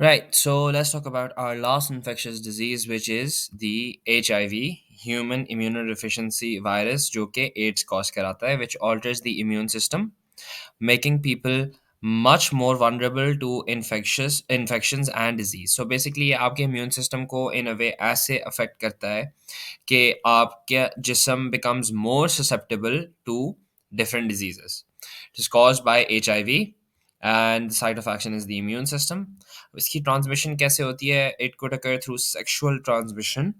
Right, so let's talk about our last infectious disease, which is the HIV, human immunodeficiency virus, जो कि AIDS cause कराता है, which alters the immune system, making people much more vulnerable to infectious infections and disease. So basically, ये आपके immune system को in a way ऐसे affect करता है कि आपका जिस्म becomes more susceptible to different diseases. It is caused by HIV and the site of action is the immune system. इसकी transmission कैसे होती है? It could occur through sexual transmission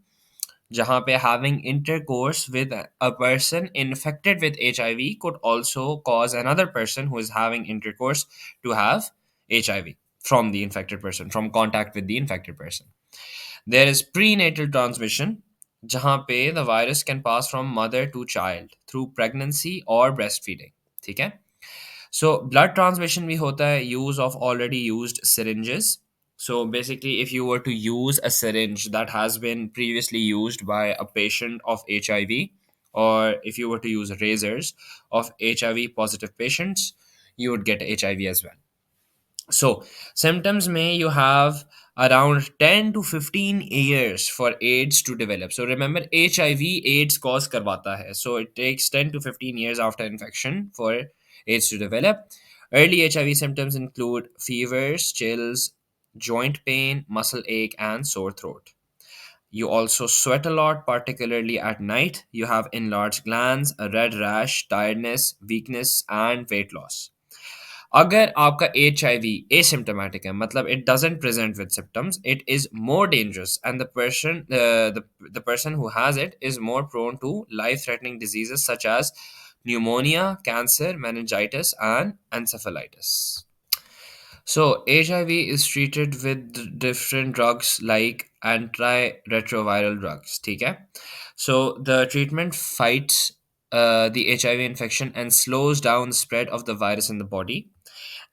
जहाँ पे having intercourse with a person infected with HIV could also cause another person who is having intercourse to have HIV from the infected person, from contact with the infected person. There is prenatal transmission, जहाँ पे the virus can pass from mother to child through pregnancy or breastfeeding. ठीक है? So blood transmission भी होता है use of already used syringes. So basically, if you were to use a syringe that has been previously used by a patient of HIV, or if you were to use razors of HIV positive patients, you would get HIV as well. So, symptoms may you have around 10 to 15 years for AIDS to develop. So, remember, HIV AIDS cause karwata hai. So, it takes 10 to 15 years after infection for AIDS to develop. Early HIV symptoms include fevers, chills, joint pain, muscle ache, and sore throat. You also sweat a lot, particularly at night. You have enlarged glands, a red rash, tiredness, weakness, and weight loss. अगर आपका H I we asymptomatic है मतलब it doesn't present with symptoms it is more dangerous and the person who has it is more prone to life threatening diseases such as pneumonia, cancer, meningitis, and encephalitis. So HIV is treated with different drugs like antiretroviral drugs. ठीक है? So the treatment fights the HIV infection and slows down the spread of the virus in the body.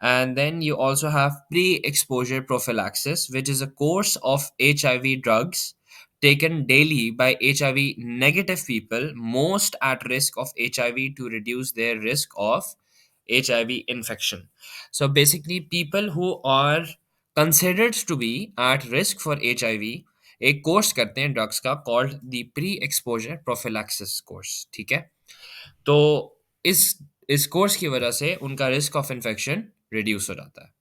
And then you also have pre exposure prophylaxis, which is a course of HIV drugs taken daily by HIV negative people most at risk of HIV to reduce their risk of HIV infection. So basically, people who are considered to be at risk for HIV एक course करते हैं drugs का called the pre exposure prophylaxis course ठीक है तो इस course की वजह से उनका रिस्क ऑफ इन्फेक्शन रिड्यूस हो जाता है